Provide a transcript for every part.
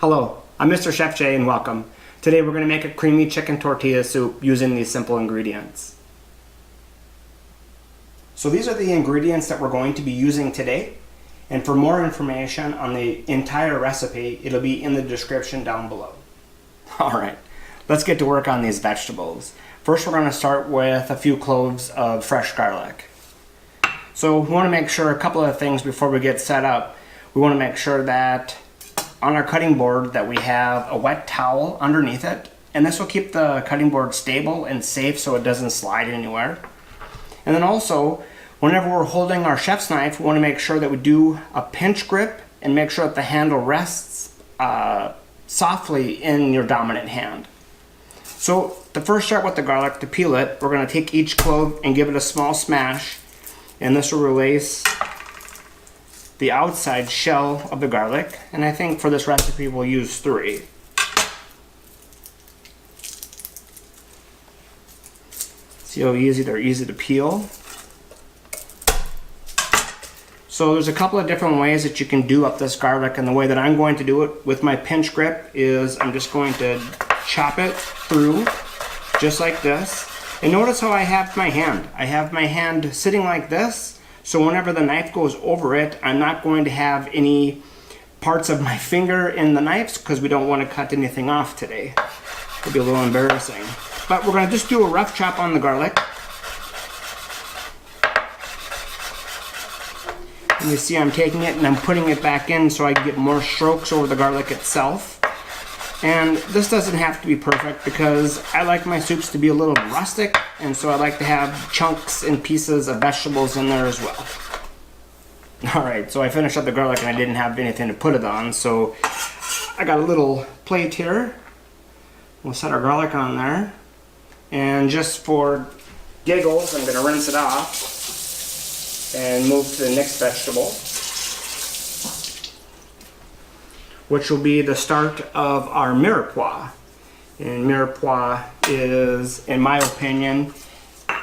Hello, I'm Mr. Chef Jay and welcome. Today we're going to make a creamy chicken tortilla soup using these simple ingredients. So these are the ingredients that we're going to be using today. And for more information on the entire recipe, it'll be in the description down below. Alright, let's get to work on these vegetables. First we're going to start with a few cloves of fresh garlic. So we want to make sure a couple of things before we get set up. We want to make sure that on our cutting board that we have a wet towel underneath it, and this will keep the cutting board stable and safe so it doesn't slide anywhere. And then also, whenever we're holding our chef's knife, we want to make sure that we do a pinch grip and make sure that the handle rests softly in your dominant hand. So to first start with the garlic, to peel it, we're going to take each clove and give it a small smash, and this will release the outside shell of the garlic, and I think for this recipe we'll use 3. See how easy they're easy to peel. So there's a couple of different ways that you can do up this garlic, and the way that I'm going to do it with my pinch grip is I'm just going to chop it through just like this. And notice how I have my hand. I have my hand sitting like this. So whenever the knife goes over it, I'm not going to have any parts of my finger in the knives because we don't want to cut anything off today. It'll be a little embarrassing. But we're going to just do a rough chop on the garlic. And you see I'm taking it and I'm putting it back in so I can get more strokes over the garlic itself. And this doesn't have to be perfect because I like my soups to be a little rustic, and so I like to have chunks and pieces of vegetables in there as well. Alright, so I finished up the garlic and I didn't have anything to put it on, so I got a little plate here. We'll set our garlic on there, and just for giggles I'm going to rinse it off and move to the next vegetable, which will be the start of our mirepoix. And mirepoix is, in my opinion,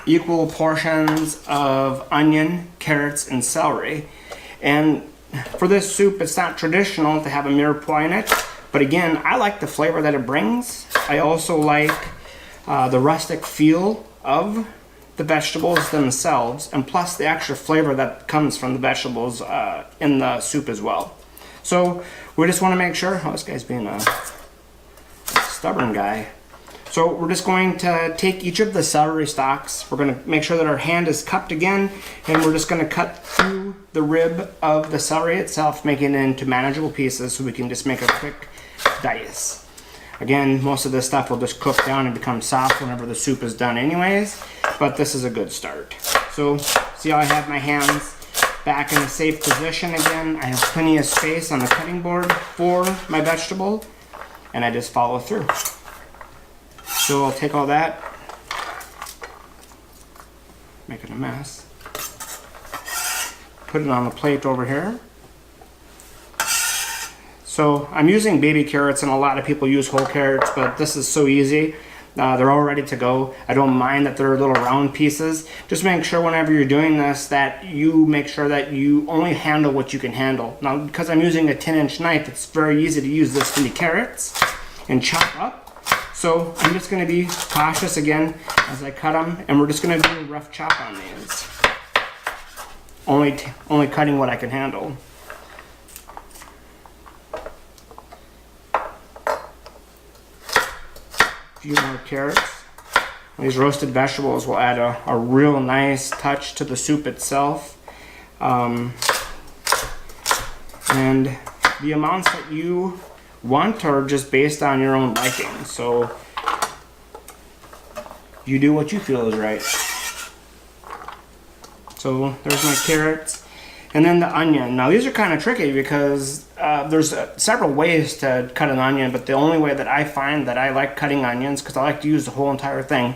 equal portions of onion, carrots, and celery. And for this soup, it's not traditional to have a mirepoix in it, but again, I like the flavor that it brings. I also like the rustic feel of the vegetables themselves, and plus the extra flavor that comes from the vegetables in the soup as well. So we just want to make sure, oh, this guy's being a stubborn guy. So we're just going to take each of the celery stalks. We're going to make sure that our hand is cupped again, and we're just going to cut through the rib of the celery itself, making it into manageable pieces so we can just make a quick dice. Again, most of this stuff will just cook down and become soft whenever the soup is done anyways, but this is a good start. So see how I have my hands back in a safe position again. I have plenty of space on the cutting board for my vegetable, and I just follow through. So I'll take all that, making a mess, put it on the plate over here. So I'm using baby carrots, and a lot of people use whole carrots, but this is so easy. They're all ready to go. I don't mind that they're little round pieces. Just make sure whenever you're doing this that you make sure that you only handle what you can handle. Now, because I'm using a 10-inch knife, it's very easy to use this many carrots and chop up. So I'm just going to be cautious again as I cut them, and we're just going to do a rough chop on these. Only cutting what I can handle. Few more carrots. These roasted vegetables will add a real nice touch to the soup itself. And the amounts that you want are just based on your own liking. So you do what you feel is right. So there's my carrots. And then the onion. Now these are kind of tricky because there's several ways to cut an onion, but the only way that I find that I like cutting onions, because I like to use the whole entire thing,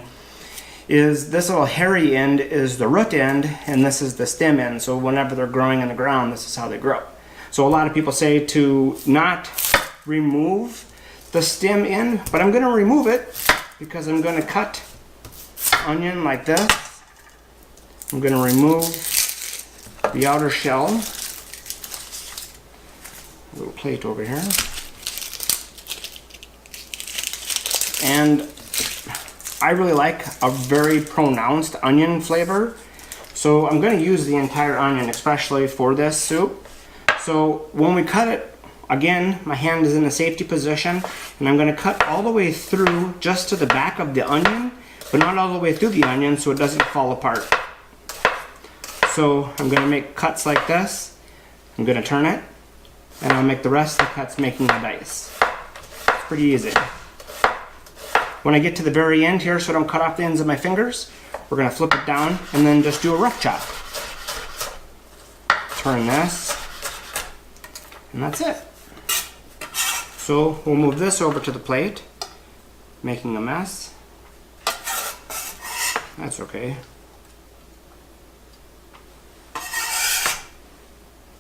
is this little hairy end is the root end, and this is the stem end. So whenever they're growing in the ground, this is how they grow. So a lot of people say to not remove the stem end, but I'm going to remove it because I'm going to cut onion like this. I'm going to remove the outer shell. A little plate over here. And I really like a very pronounced onion flavor. So I'm going to use the entire onion, especially for this soup. So when we cut it, again, my hand is in a safety position, and I'm going to cut all the way through just to the back of the onion, but not all the way through the onion so it doesn't fall apart. So I'm going to make cuts like this. I'm going to turn it, and I'll make the rest of the cuts making a dice. It's pretty easy. When I get to the very end here, so I don't cut off the ends of my fingers, we're going to flip it down and then just do a rough chop. Turn this, and that's it. So we'll move this over to the plate, making a mess. That's okay.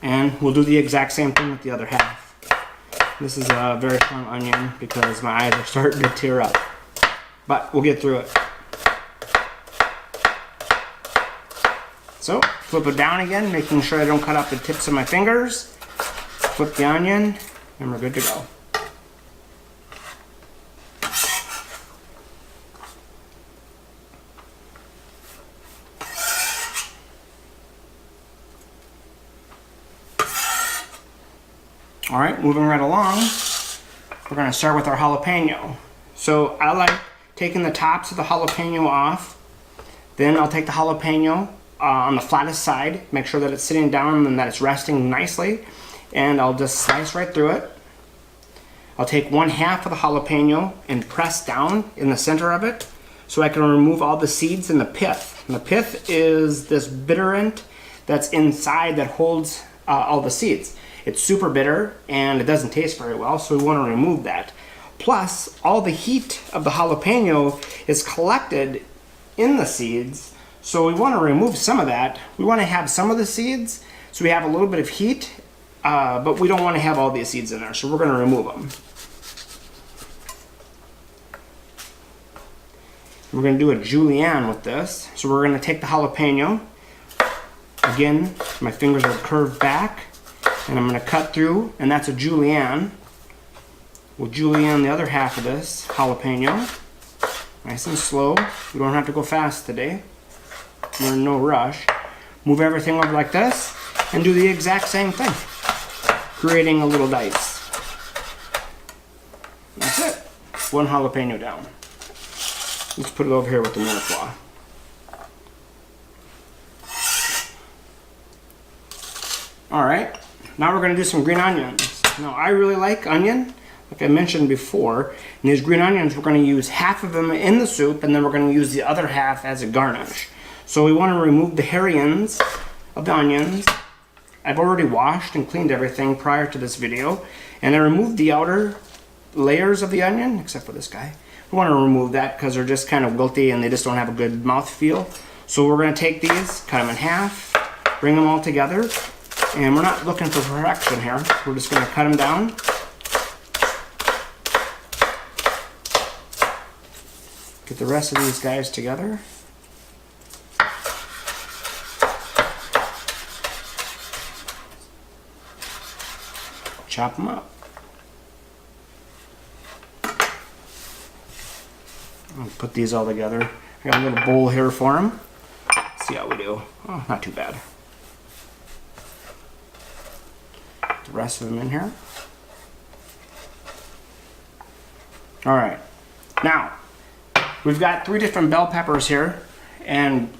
And we'll do the exact same thing with the other half. This is a very strong onion because my eyes are starting to tear up. But we'll get through it. So, flip it down again, making sure I don't cut off the tips of my fingers. Flip the onion, and we're good to go. Alright, moving right along, we're going to start with our jalapeno. So I like taking the tops of the jalapeno off. Then I'll take the jalapeno on the flattest side, make sure that it's sitting down and that it's resting nicely, and I'll just slice right through it. I'll take 1/2 of the jalapeno and press down in the center of it so I can remove all the seeds and the pith. And the pith is this bitterant that's inside that holds all the seeds. It's super bitter and it doesn't taste very well, so we want to remove that. Plus, all the heat of the jalapeno is collected in the seeds, so we want to remove some of that. We want to have some of the seeds, so we have a little bit of heat, but we don't want to have all the seeds in there, so we're going to remove them. We're going to do a julienne with this, so we're going to take the jalapeno. Again, my fingers are curved back, and I'm going to cut through, and that's a julienne. We'll julienne the other half of this jalapeno. Nice and slow. We don't have to go fast today. We're in no rush. Move everything over like this and do the exact same thing, creating a little dice. That's it. One jalapeno down. Let's put it over here with the mirepoix. Alright, now we're going to do some green onions. Now I really like onion, like I mentioned before, and these green onions, we're going to use half of them in the soup, and then we're going to use the other half as a garnish. So we want to remove the hairy ends of the onions. I've already washed and cleaned everything prior to this video, and I removed the outer layers of the onion, except for this guy. We want to remove that because they're just kind of wilty and they just don't have a good mouthfeel. So we're going to take these, cut them in half, bring them all together, and we're not looking for perfection here. We're just going to cut them down. Get the rest of these guys together. Chop them up. I'll put these all together. I got a little bowl here for them. Let's see how we do. Oh, not too bad. Put the rest of them in here. Alright. Now, we've got 3 different bell peppers here, and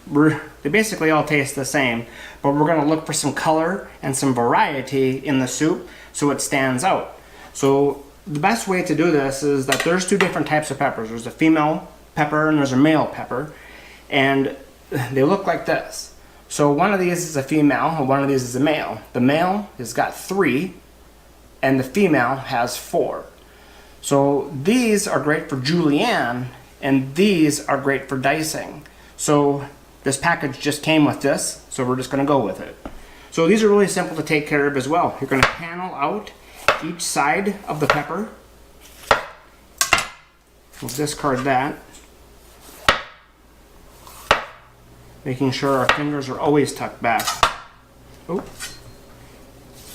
they basically all taste the same, but we're going to look for some color and some variety in the soup so it stands out. So the best way to do this is that there's 2 different types of peppers. There's a female pepper and there's a male pepper, and they look like this. So one of these is a female and one of these is a male. The male has got 3 and the female has 4. So these are great for julienne and these are great for dicing. So this package just came with this, so we're just going to go with it. So these are really simple to take care of as well. You're going to panel out each side of the pepper. We'll discard that. Making sure our fingers are always tucked back. Oh,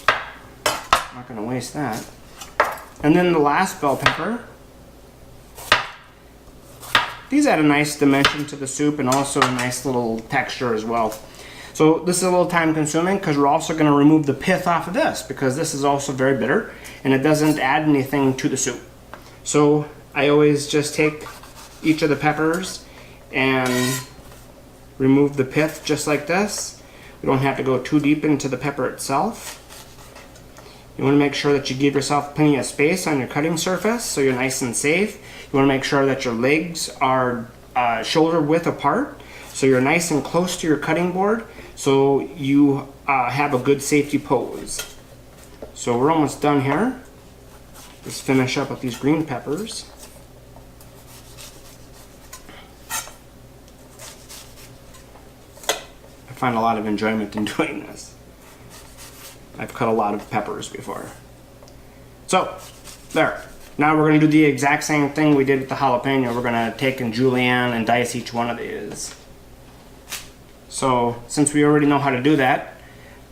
not going to waste that. And then the last bell pepper, These add a nice dimension to the soup and also a nice little texture as well. So this is a little time consuming because we're also going to remove the pith off of this because this is also very bitter and it doesn't add anything to the soup. So I always just take each of the peppers and remove the pith just like this. We don't have to go too deep into the pepper itself. You want to make sure that you give yourself plenty of space on your cutting surface so you're nice and safe. You want to make sure that your legs are shoulder width apart so you're nice and close to your cutting board so you have a good safety pose. So we're almost done here. Let's finish up with these green peppers. I find a lot of enjoyment in doing this. I've cut a lot of peppers before. So, there. Now we're going to do the exact same thing we did with the jalapeno. We're going to take and julienne and dice each one of these. So, since we already know how to do that,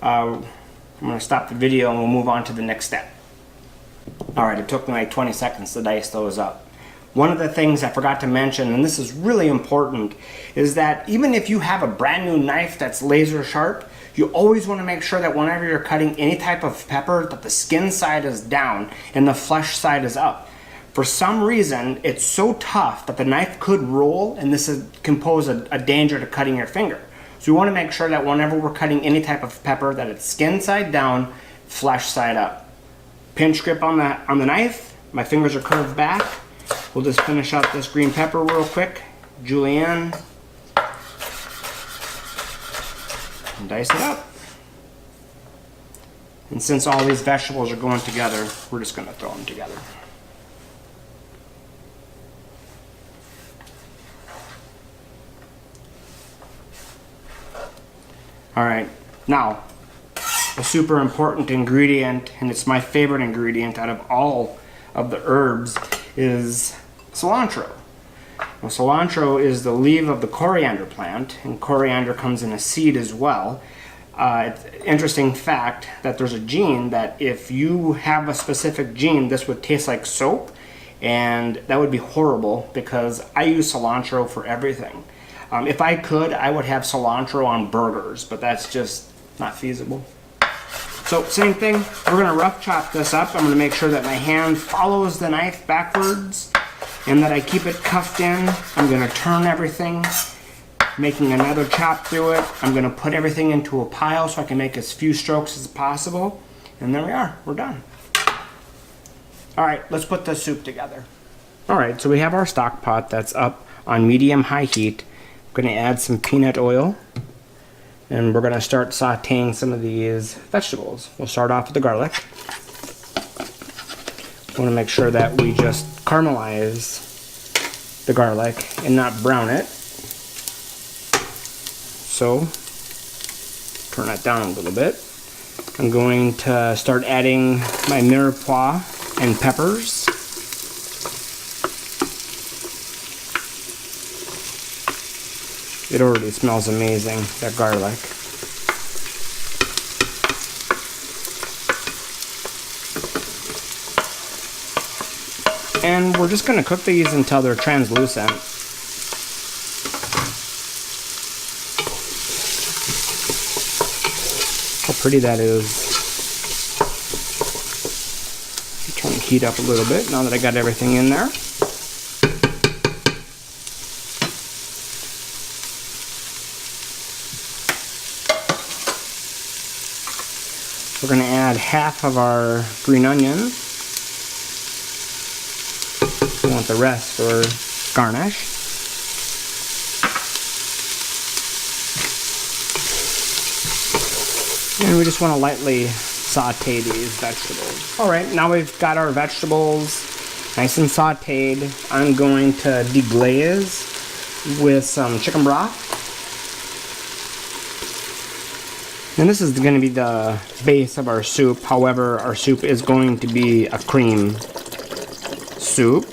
I'm going to stop the video and we'll move on to the next step. Alright, it took me like 20 seconds to dice those up. One of the things I forgot to mention, and this is really important, is that even if you have a brand new knife that's laser sharp, you always want to make sure that whenever you're cutting any type of pepper that the skin side is down and the flesh side is up. For some reason, it's so tough that the knife could roll and can pose a danger to cutting your finger. So we want to make sure that whenever we're cutting any type of pepper that it's skin side down, flesh side up. Pinch grip on the knife, my fingers are curved back. We'll just finish out this green pepper real quick. Julienne. And dice it up. And since all these vegetables are going together, we're just going to throw them together. Alright, now a super important ingredient, and it's my favorite ingredient out of all of the herbs, is cilantro. Well, cilantro is the leaf of the coriander plant, and coriander comes in a seed as well. It's an interesting fact that there's a gene that if you have a specific gene, this would taste like soap, and that would be horrible because I use cilantro for everything. If I could, I would have cilantro on burgers, but that's just not feasible. So same thing, we're going to rough chop this up. I'm going to make sure that my hand follows the knife backwards and that I keep it cuffed in. I'm going to turn everything, making another chop through it. I'm going to put everything into a pile so I can make as few strokes as possible. And there we are, we're done. Alright, let's put the soup together. Alright, so we have our stock pot that's up on medium-high heat. I'm going to add some peanut oil. And we're going to start sauteing some of these vegetables. We'll start off with the garlic. We want to make sure that we just caramelize the garlic and not brown it. So, turn that down a little bit. I'm going to start adding my mirepoix and peppers. It already smells amazing, that garlic. And we're just going to cook these until they're translucent. How pretty that is. Turn the heat up a little bit now that I got everything in there. We're going to add half of our green onion. We want the rest for garnish. And we just want to lightly saute these vegetables. Alright, now we've got our vegetables nice and sauteed. I'm going to deglaze with some chicken broth. And this is going to be the base of our soup. However, our soup is going to be a cream soup.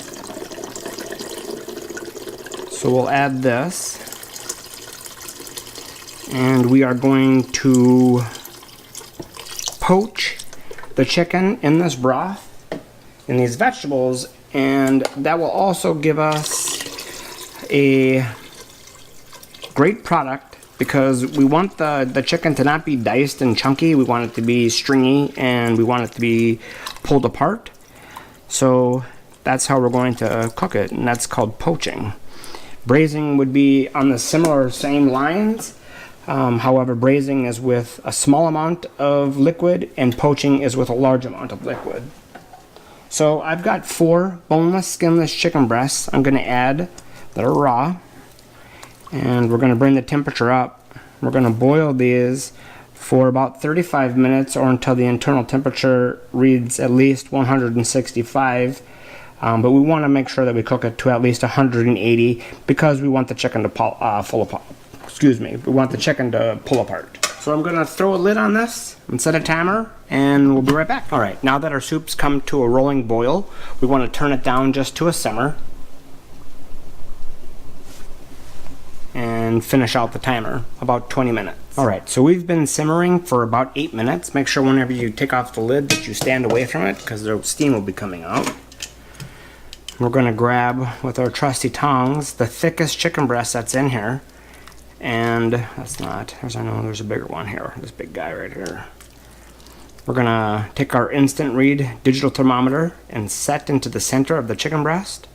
So we'll add this. And we are going to poach the chicken in this broth, in these vegetables, and that will also give us a great product because we want the chicken to not be diced and chunky. We want it to be stringy and we want it to be pulled apart. So that's how we're going to cook it, and that's called poaching. Braising would be on the same lines. However, braising is with a small amount of liquid and poaching is with a large amount of liquid. So I've got 4 boneless, skinless chicken breasts I'm going to add that are raw. And we're going to bring the temperature up. We're going to boil these for about 35 minutes or until the internal temperature reads at least 165. But we want to make sure that we cook it to at least 180 because we want the chicken to pull apart. So I'm going to throw a lid on this and set a timer, and we'll be right back. Alright, now that our soup's come to a rolling boil, we want to turn it down just to a simmer and finish out the timer, about 20 minutes. Alright, so we've been simmering for about 8 minutes. Make sure whenever you take off the lid that you stand away from it because the steam will be coming out. We're going to grab with our trusty tongs the thickest chicken breast that's in here. And there's a bigger one here, this big guy right here. We're going to take our instant read digital thermometer and set into the center of the chicken breast.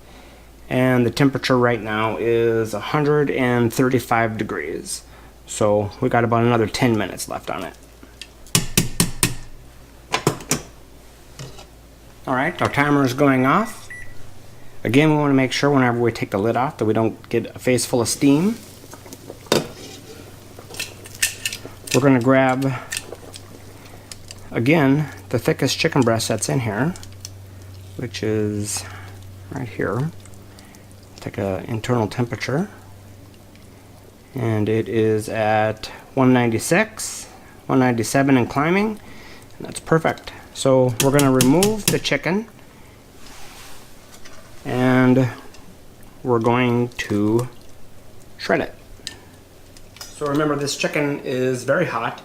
And the temperature right now is 135 degrees. So we got about another 10 minutes left on it. Alright, our timer is going off. Again, we want to make sure whenever we take the lid off that we don't get a face full of steam. We're going to grab, again, the thickest chicken breast that's in here, which is right here. Take an internal temperature, and it is at 196, 197 and climbing, and that's perfect. So we're going to remove the chicken, and we're going to shred it. So remember, this chicken is very hot,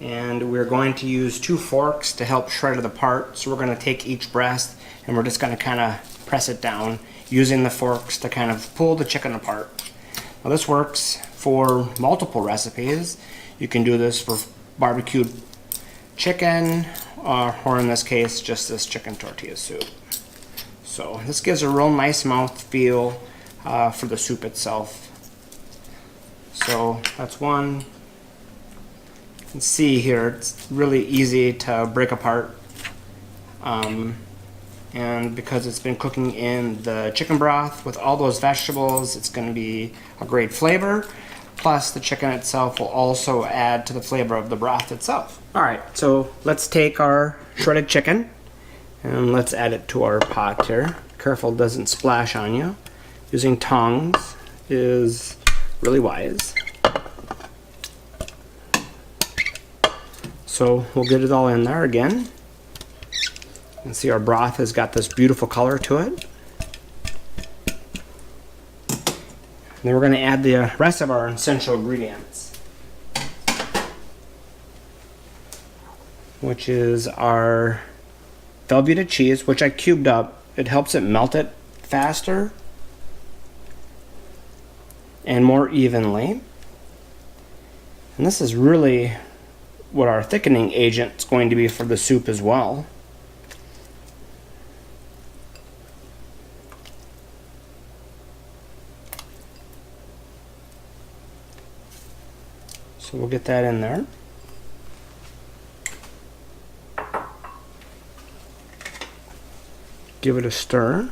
and we're going to use 2 forks to help shred it apart. So we're going to take each breast and we're just going to kind of press it down using the forks to kind of pull the chicken apart. Now this works for multiple recipes. You can do this for barbecued chicken, or in this case, just this chicken tortilla soup. So this gives a real nice mouth feel for the soup itself. So that's one. You can see here it's really easy to break apart, and because it's been cooking in the chicken broth with all those vegetables, it's going to be a great flavor. Plus the chicken itself will also add to the flavor of the broth itself. Alright, so let's take our shredded chicken and let's add it to our pot here. Careful it doesn't splash on you. Using tongs is really wise. So we'll get it all in there again. You can see our broth has got this beautiful color to it. And then we're going to add the rest of our essential ingredients, which is our Velveeta cheese, which I cubed up. It helps it melt it faster and more evenly. And this is really what our thickening agent is going to be for the soup as well. So we'll get that in there. Give it a stir.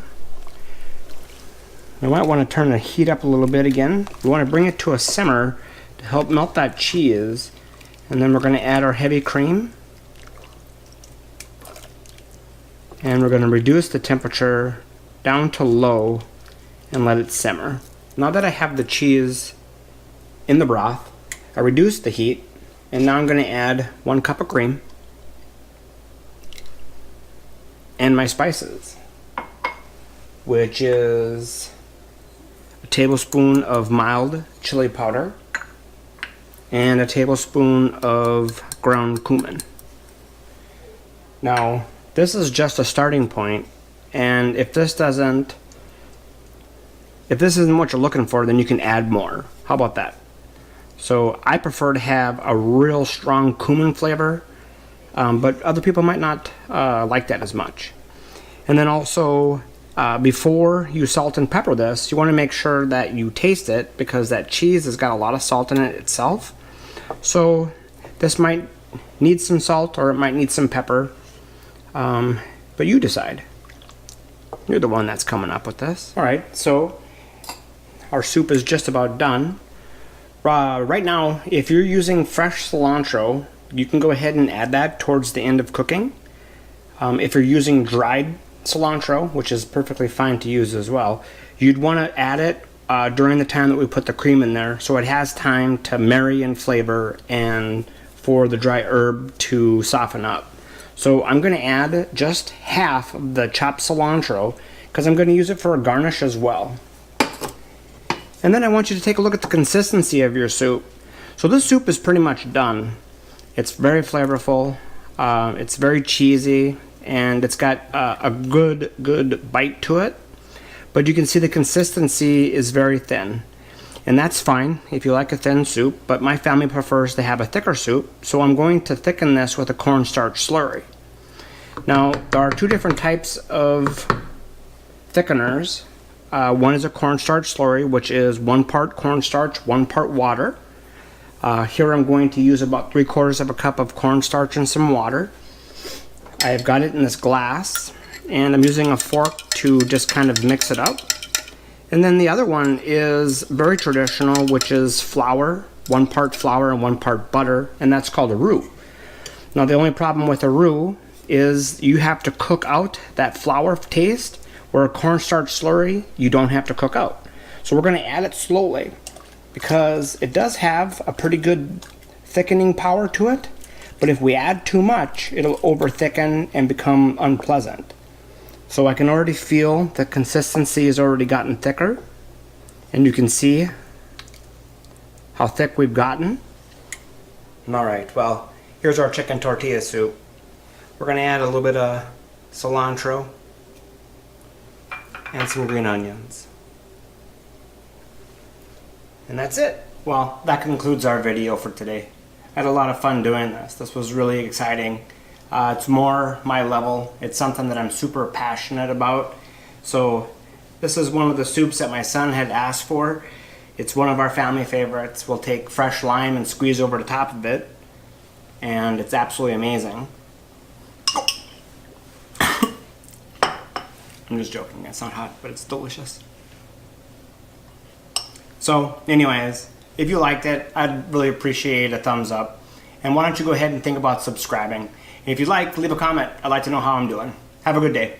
You might want to turn the heat up a little bit again. We want to bring it to a simmer to help melt that cheese. And then we're going to add our heavy cream. And we're going to reduce the temperature down to low and let it simmer. Now that I have the cheese in the broth, I reduced the heat, and now I'm going to add 1 cup of cream and my spices, which is a tablespoon of mild chili powder and a tablespoon of ground cumin. Now, this is just a starting point, and if this doesn't if this isn't what you're looking for, then you can add more. How about that? So I prefer to have a real strong cumin flavor, but other people might not like that as much. And then also, before you salt and pepper this, you want to make sure that you taste it, because that cheese has got a lot of salt in it itself. So this might need some salt, or it might need some pepper, but you decide. You're the one that's coming up with this. Alright, so our soup is just about done. Right now, if you're using fresh cilantro, you can go ahead and add that towards the end of cooking. If you're using dried cilantro, which is perfectly fine to use as well, you'd want to add it during the time that we put the cream in there, so it has time to marry in flavor and for the dry herb to soften up. So I'm going to add just half of the chopped cilantro, because I'm going to use it for a garnish as well. And then I want you to take a look at the consistency of your soup. So this soup is pretty much done. It's very flavorful, it's very cheesy, and it's got a good bite to it. But you can see the consistency is very thin. And that's fine if you like a thin soup, but my family prefers to have a thicker soup, so I'm going to thicken this with a cornstarch slurry. Now, there are two different types of thickeners. One is a cornstarch slurry, which is 1 part cornstarch, 1 part water. Here I'm going to use about 3/4 cup of cornstarch and some water. I've got it in this glass, and I'm using a fork to just kind of mix it up. And then the other one is very traditional, which is flour, 1 part flour and 1 part butter, and that's called a roux. Now the only problem with a roux is you have to cook out that flour taste, where a cornstarch slurry you don't have to cook out. So we're going to add it slowly, because it does have a pretty good thickening power to it, but if we add too much, it'll over thicken and become unpleasant. So I can already feel the consistency has already gotten thicker, and you can see how thick we've gotten. Alright, well, here's our chicken tortilla soup. We're going to add a little bit of cilantro and some green onions. And that's it. Well, that concludes our video for today. I had a lot of fun doing this. This was really exciting. It's more my level. It's something that I'm super passionate about. So this is one of the soups that my son had asked for. It's one of our family favorites. We'll take fresh lime and squeeze over the top of it, and it's absolutely amazing. I'm just joking. It's not hot, but it's delicious. So anyways, if you liked it, I'd really appreciate a thumbs up. And why don't you go ahead and think about subscribing. And if you'd like, leave a comment. I'd like to know how I'm doing. Have a good day.